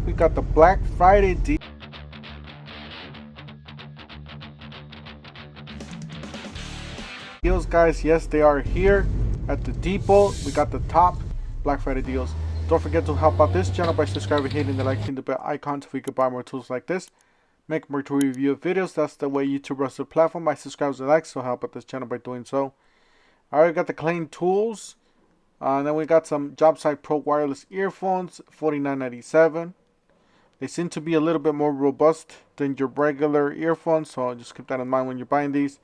we got the Black Friday deals, guys. Yes, they are here at the depot. We got the top Black Friday deals. Don't forget to help out this channel by subscribing, hitting the like, hitting the bell icon so we can buy more tools like this, make more tool review videos. That's the way YouTube runs the platform by subscribers and likes, so help out this channel by doing so. Alright, we got the Clean tools. And then we got some Job Site Pro wireless earphones, $49.97. They seem to be a little bit more robust than your regular earphones, so just keep that in mind when you're buying these.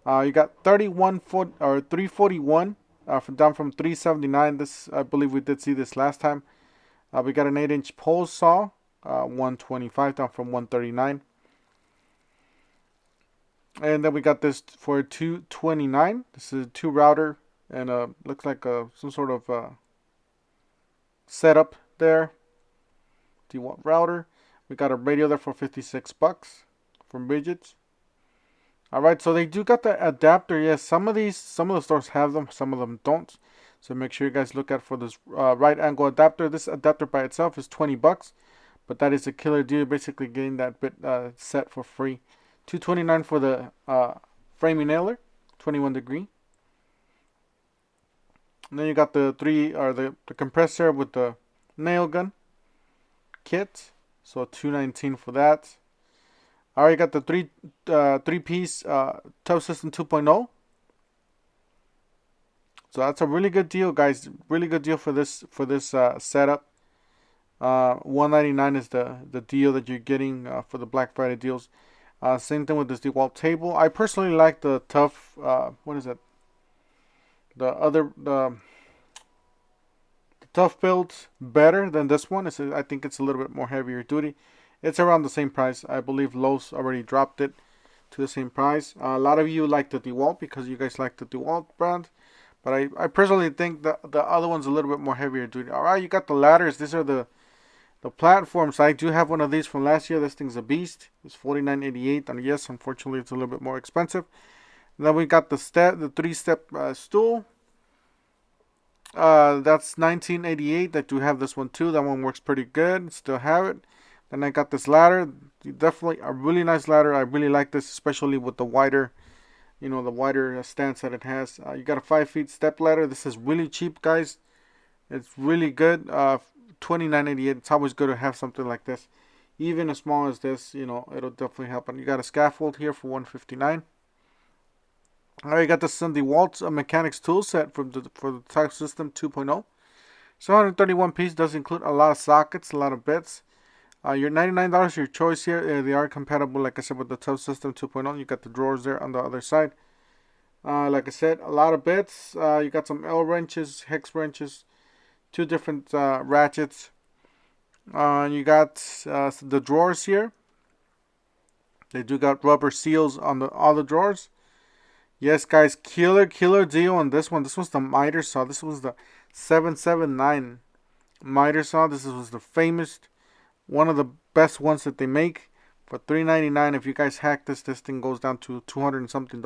You got 341 down from 379. This, I believe we did see this last time. We got an 8-inch pole saw, 125 down from 139. And then we got this for 229. This is a 2 router and looks like some sort of setup there. D1 router. We got a radio there for 56 bucks from Widgets. Alright, so they do got the adapter. Yes, some of the stores have them, some of them don't. So make sure you guys look out for this right angle adapter. This adapter by itself is 20 bucks, but that is a killer deal. Basically getting that bit set for free. $229 for the framing nailer, 21 degree. And then you got the the compressor with the nail gun kit, so $219 for that. Alright, you got the three-piece tub system 2.0. So that's a really good deal, guys. Really good deal for this setup. $199 is the deal that you're getting for the Black Friday deals. Same thing with this DeWalt table. I personally like the tough. What is it? The tough builds better than this one. I think it's a little bit more heavier duty. It's around the same price. I believe Lowe's already dropped it to the same price. A lot of you like the DeWalt because you guys like the DeWalt brand. But I personally think the other one's a little bit more heavier duty. Alright, you got the ladders. These are the platforms. I do have one of these from last year. This thing's a beast. It's $49.88. And yes, unfortunately, it's a little bit more expensive. And then we got the 3-step stool. That's $19.88. I do have this one too. That one works pretty good. Still have it. Then I got this ladder. Definitely a really nice ladder. I really like this, especially with the wider, the wider stance that it has. You got a 5-foot step ladder. This is really cheap, guys. It's really good. $29.88. It's always good to have something like this, even as small as this. It'll definitely help. And you got a scaffold here for $159. Alright, you got the DeWalt mechanics tool set for the type system 2.0. So 131 piece does include a lot of sockets, a lot of bits. Your $99 your choice here. They are compatible, like I said, with the tough system 2.0. You got the drawers there on the other side. Like I said, a lot of bits. You got some L wrenches, hex wrenches, 2 different ratchets. You got the drawers here. They do got rubber seals on all the drawers. Yes, guys, killer deal on this one. This was the miter saw. This was the 779 miter saw. This was the famous, one of the best ones that they make for $399. If you guys hack this thing goes down to $200 and something.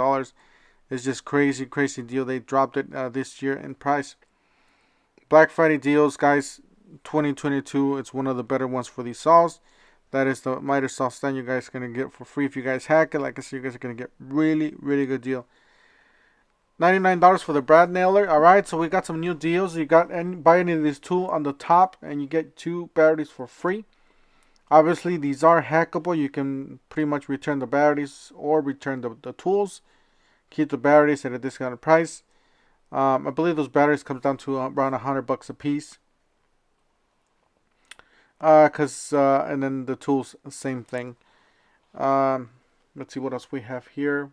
It's just crazy deal. They dropped it this year in price. Black Friday deals, guys. 2022. It's one of the better ones for these saws. That is the miter saw stand you guys are gonna get for free if you guys hack it. Like I said, you guys are gonna get really good deal. $99 for the brad nailer. Alright, so we got some new deals. You got buy any of these 2 on the top and you get 2 batteries for free. Obviously these are hackable. You can pretty much return the batteries or return the tools. Keep the batteries at a discounted price. I believe those batteries come down to around $100 a piece. And then the tools, same thing. Let's see what else we have here.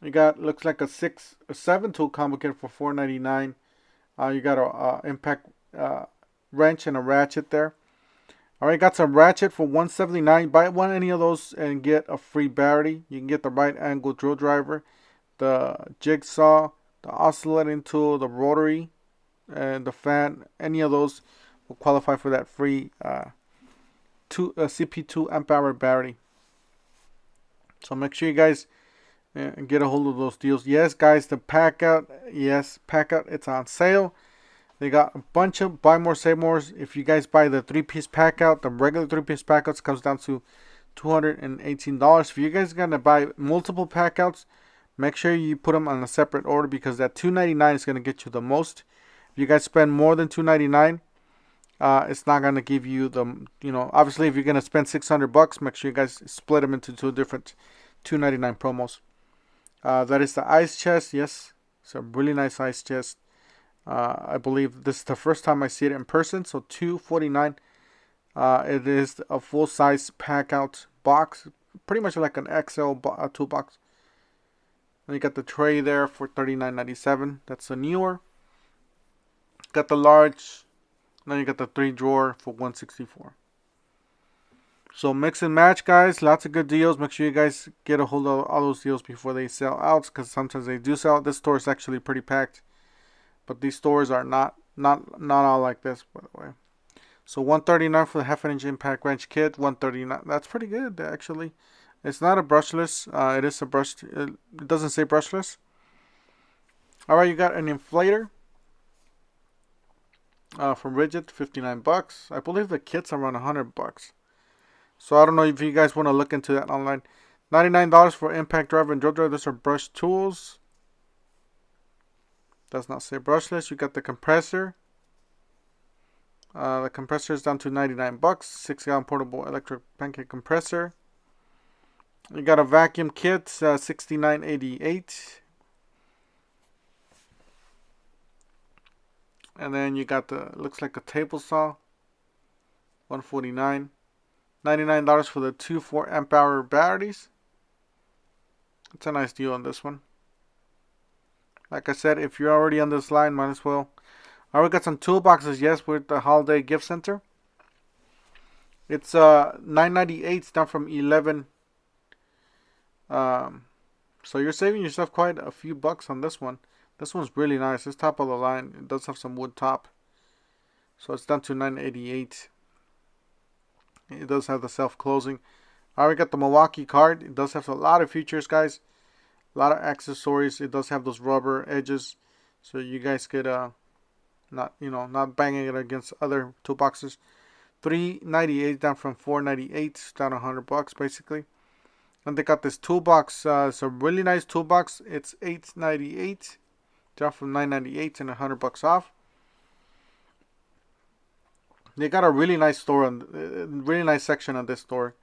You got, looks like a 7 tool combo kit for $4.99. You got a impact wrench and a ratchet there. Alright, got some ratchet for $179. Buy any of those and get a free battery. You can get the right angle drill driver, the jigsaw, the oscillating tool, the rotary, and the fan. Any of those will qualify for that free CP2 amp hour battery. So make sure you guys and get a hold of those deals. Yes, guys, the pack out. Yes, pack out. It's on sale. They got a bunch of buy more, save more. If you guys buy the 3-piece pack out, the regular 3-piece pack outs comes down to $218. If you guys are going to buy multiple pack outs, make sure you put them on a separate order because that $299 is going to get you the most. If you guys spend more than $299, it's not going to give you the, obviously if you're going to spend $600, make sure you guys split them into two different $299 promos. That is the ice chest. Yes, it's a really nice ice chest. I believe this is the first time I see it in person. So $249. It is a full-size pack-out box, pretty much like an XL toolbox. And you got the tray there for $39.97. That's a newer. Got the large. Then you got the 3-drawer for $164. So mix and match, guys. Lots of good deals. Make sure you guys get a hold of all those deals before they sell out, because sometimes they do sell out. This store is actually pretty packed. But these stores are not all like this, by the way. So $139 for the half-inch impact wrench kit. $139. That's pretty good, actually. It's not a brushless. It is a brush. It doesn't say brushless. All right, you got an inflator from Rigid, $59. I believe the kit's around $100. So I don't know if you guys want to look into that online. $99 for impact driver and drill driver. Those are brush tools. Does not say brushless. You got the compressor. The compressor is down to $99. 6-gallon portable electric pancake compressor. You got a vacuum kit, $69.88. And then you got the, looks like a table saw, $149. $99 for the 2 4-amp hour batteries. It's a nice deal on this one. Like I said, if you're already on this line, might as well. Alright, we got some toolboxes, yes, with the holiday gift center. It's $9.98. It's down from $11. So you're saving yourself quite a few bucks on this one. This one's really nice. It's top of the line. It does have some wood top. So it's down to $9.88. It does have the self-closing. Alright, we got the Milwaukee card. It does have a lot of features, guys. A lot of accessories. It does have those rubber edges, so you guys could not banging it against other toolboxes. $3.98 down from $4.98, down $100 basically. And they got this toolbox. It's a really nice toolbox. It's $8.98 down from $9.98 and $100 off. They got a really nice store, really nice section on this store.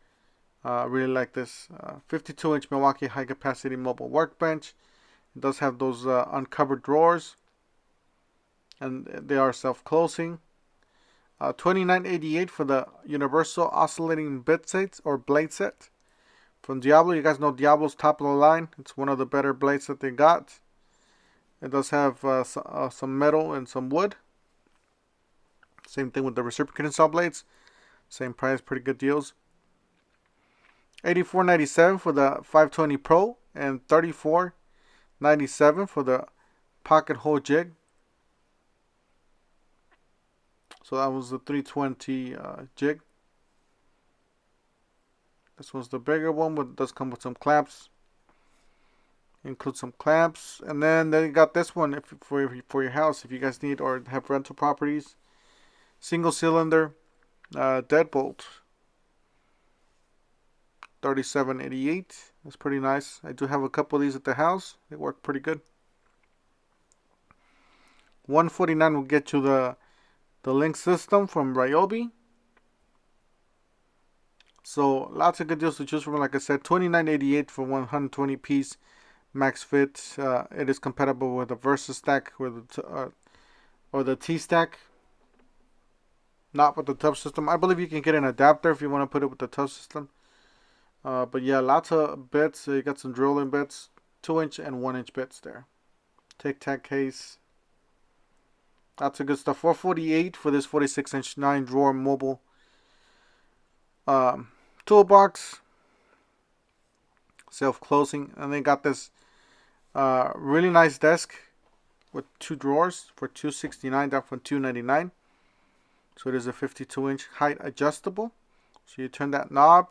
Really like this 52-inch Milwaukee high-capacity mobile workbench. It does have those uncovered drawers, and they are self-closing. $29.88 for the universal oscillating bit set or blade set from Diablo. You guys know Diablo's top of the line. It's one of the better blades that they got. It does have some metal and some wood. Same thing with the reciprocating saw blades. Same price, pretty good deals. $84.97 for the 520 Pro and $34.97 for the pocket hole jig. So that was the 320 jig. This one's the bigger one, but it does come with some clamps. Include some clamps, and then they got this one for your house if you guys need or have rental properties. Single cylinder deadbolt. $37.88. That's pretty nice. I do have a couple of these at the house. They work pretty good. $149 will get you the link system from Joby. So lots of good deals to choose from. Like I said, $29.88 for 120 piece max fit. It is compatible with the Versa stack or the T stack. Not with the tub system. I believe you can get an adapter if you want to put it with the tub system. But yeah, lots of bits. You got some drilling bits, 2-inch and 1-inch bits there. Tic Tac case. Lots of good stuff. $448 for this 46-inch 9-drawer mobile toolbox. Self-closing. And they got this really nice desk with 2 drawers for $269 down from $299. So it is a 52-inch height adjustable. So you turn that knob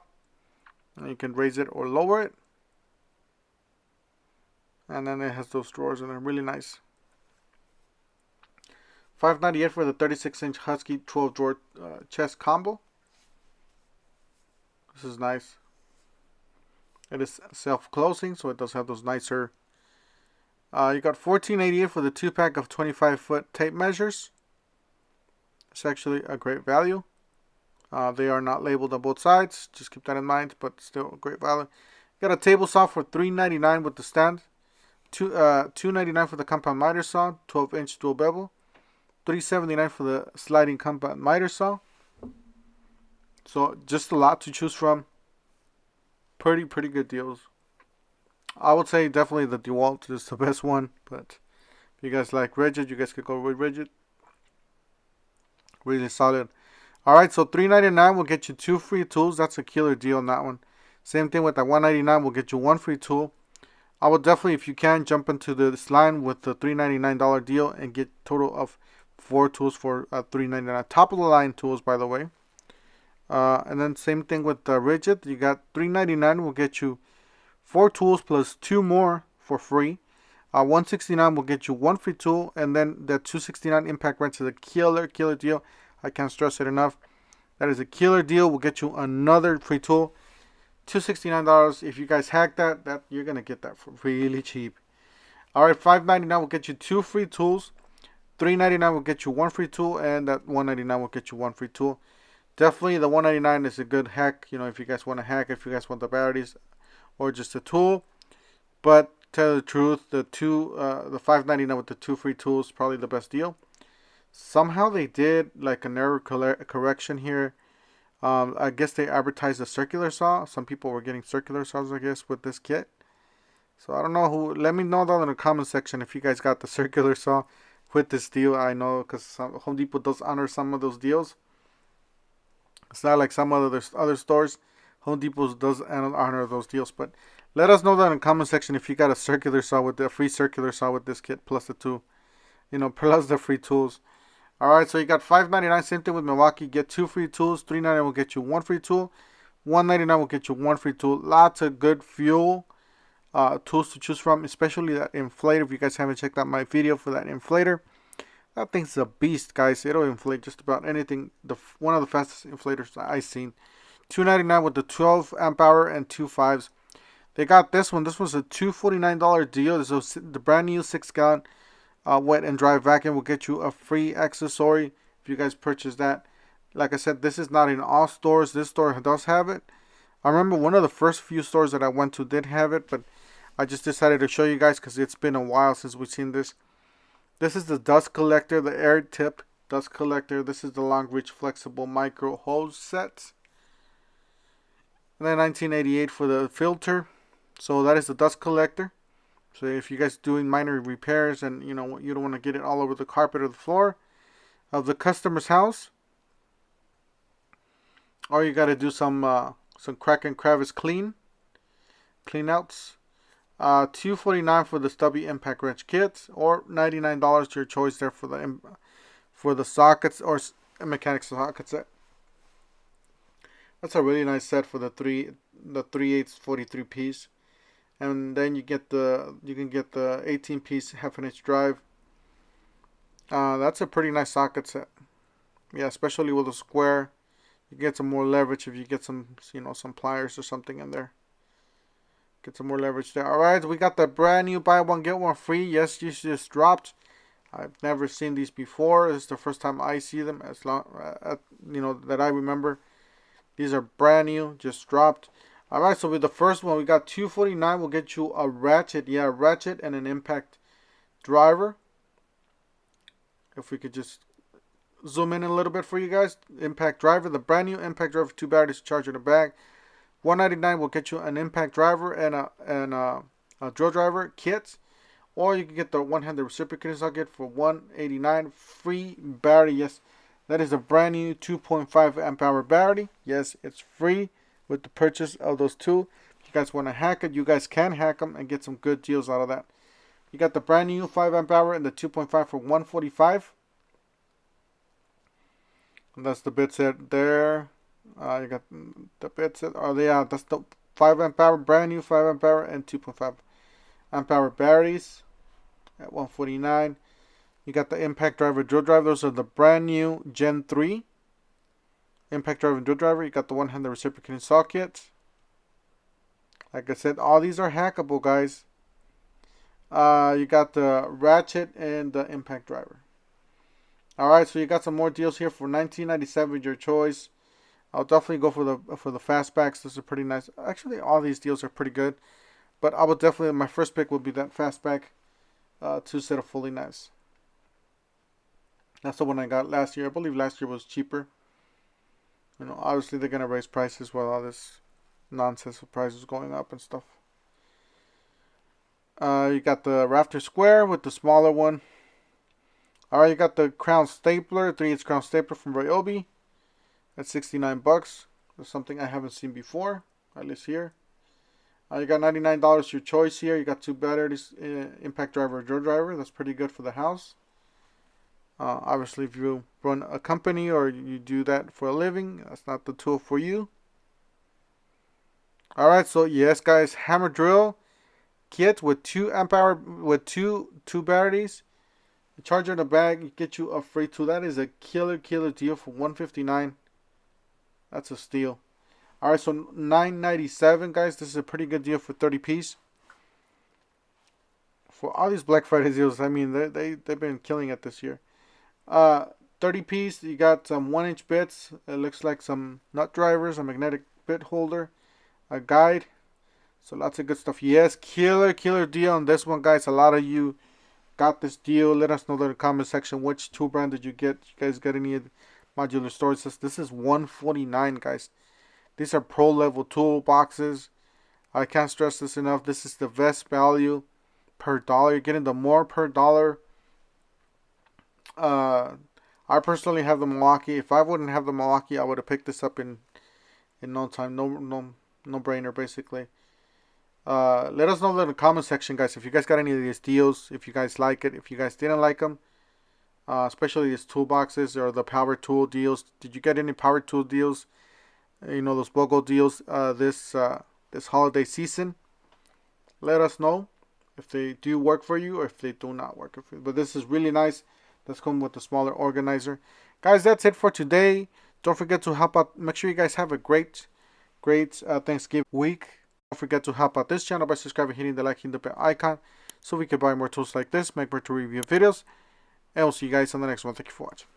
and you can raise it or lower it. And then it has those drawers and they're really nice. $5.98 for the 36-inch Husky 12 drawer chest combo. This is nice. It is self-closing, so it does have those nicer. You got $14.88 for the 2-pack of 25-foot tape measures. It's actually a great value. They are not labeled on both sides. Just keep that in mind, but still a great value. You got a table saw for $3.99 with the stand. $2.99 for the compound miter saw, 12-inch dual bevel. $3.79 for the sliding compound miter saw. So just a lot to choose from. Pretty good deals. I would say definitely the DeWalt is the best one, but if you guys like rigid, you guys could go with rigid. Really solid. Alright, so $3.99 will get you 2 free tools. That's a killer deal on that one. Same thing with that $1.99 will get you 1 free tool. I would definitely, if you can, jump into this line with the $3.99 deal and get total of 4 tools for $3.99. Top of the line tools, by the way. And then same thing with the rigid. You got $3.99 will get you 4 tools plus 2 more for free. $169 will get you 1 free tool, and then the $269 impact wrench is a killer deal. I can't stress it enough. That is a killer deal. Will get you another free tool. $269. If you guys hack that you're gonna get that for really cheap. Alright, $5.99 will get you 2 free tools. $3.99 will get you 1 free tool, and that $1.99 will get you 1 free tool. Definitely the $1.99 is a good hack, you know, if you guys want to hack, if you guys want the batteries or just a tool. But tell the truth, the $5.99 with the 2 free tools is probably the best deal. Somehow they did like an error correction here. I guess they advertised a circular saw. Some people were getting circular saws, I guess, with this kit. So I don't know who. Let me know down in the comment section if you guys got the circular saw with this deal. I know because Home Depot does honor some of those deals. It's not like some other stores. Home Depot does honor those deals. But let us know that in the comment section if you got a circular saw with the free circular saw with this kit plus the 2, plus the free tools. Alright, so you got $5.99. Same thing with Milwaukee. Get 2 free tools. $3.99 will get you 1 free tool. $1.99 will get you 1 free tool. Lots of good fuel tools to choose from, especially that inflator. If you guys haven't checked out my video for that inflator, that thing's a beast, guys. It'll inflate just about anything. One of the fastest inflators I've seen. $2.99 with the 12 amp hour and 2 5s. They got this one. This was a $249 deal. This is the brand new 6-gallon wet and dry vacuum. Will get you a free accessory if you guys purchase that. Like I said, this is not in all stores. This store does have it. I remember one of the first few stores that I went to did have it, but I just decided to show you guys because it's been a while since we've seen this. This is the dust collector, the air tip dust collector. This is the long reach flexible micro hose set. And then 1988 for the filter. So that is the dust collector. So if you guys doing minor repairs and you don't want to get it all over the carpet or the floor of the customer's house, or you got to do some crack and crevice clean outs. $249 for the stubby impact wrench kit, or $99 your choice there for the sockets or mechanic socket set. That's a really nice set for the 3/8 43 piece. And then you can get the 18 piece half-inch drive. That's a pretty nice socket set. Yeah, especially with a square. You get some more leverage if you get some pliers or something in there. Get some more leverage there. Alright, we got the brand new buy one get one free. Yes, these just dropped. I've never seen these before. This is the first time I see them as long that I remember. These are brand new, just dropped. Alright, so with the first one, we got $249. We'll get you a ratchet. Yeah, a ratchet and an impact driver. If we could just zoom in a little bit for you guys. Impact driver, the brand new impact driver, 2 batteries, charger in the bag. $199 will get you an impact driver and a drill driver kit. Or you can get the one-handed reciprocating socket for $189. Free battery. Yes, that is a brand new 2.5 amp hour battery. Yes, it's free with the purchase of those two. If you guys want to hack it, you guys can hack them and get some good deals out of that. You got the brand new 5 amp hour and the 2.5 for $145. And that's the bit set there. You got the bit set. That's the 5 amp hour, brand new 5 amp hour and 2.5 amp hour batteries at $149. You got the impact driver drill drive. Those are the brand new Gen 3 impact driver and drill driver. You got the one-handed reciprocating socket. Like I said, all these are hackable, guys. You got the ratchet and the impact driver. Alright, so you got some more deals here for $19.97, your choice. I'll definitely go for the fastbacks. This is pretty nice. Actually, all these deals are pretty good. But I would definitely, my first pick would be that fastback 2 set of fully nice. That's the one I got last year. I believe last year was cheaper. You know, obviously they're gonna raise prices with all this nonsense of prices going up and stuff. You got the rafter square with the smaller one. Alright, you got the crown stapler, 3/8 crown stapler from Joby. That's $69. That's something I haven't seen before, at least here. You got $99 your choice here. You got 2 batteries, impact driver, drill driver. That's pretty good for the house. Obviously, if you run a company or you do that for a living, that's not the tool for you. Alright, so yes, guys, hammer drill kit with 2 amp hour with two batteries. The charger in the bag, you get you a free tool. That is a killer deal for $159. That's a steal. Alright, so $9.97, guys. This is a pretty good deal for 30 piece. For all these Black Friday deals, I mean, they've been killing it this year. 30 piece, you got some 1-inch bits. It looks like some nut drivers, a magnetic bit holder, a guide. So lots of good stuff. Yes, killer deal on this one, guys. A lot of you got this deal. Let us know in the comment section which tool brand did you get. You guys got any modular storage system? This is $149, guys. These are pro level tool boxes. I can't stress this enough. This is the best value per dollar. You're getting the more per dollar. I personally have the Milwaukee. If I wouldn't have the Milwaukee, I would have picked this up in no time. No brainer, basically. Let us know in the comment section, guys, if you guys got any of these deals, if you guys like it, if you guys didn't like them, especially these toolboxes or the power tool deals. Did you get any power tool deals? You know, those BOGO deals this holiday season. Let us know if they do work for you or if they do not work for you. But this is really nice. Let's come with the smaller organizer. Guys, that's it for today. Don't forget to help out. Make sure you guys have a great Thanksgiving week. Don't forget to help out this channel by subscribing, hitting the like, hitting the bell icon, so we can buy more tools like this, make more tool review videos. And we'll see you guys on the next one. Thank you for watching.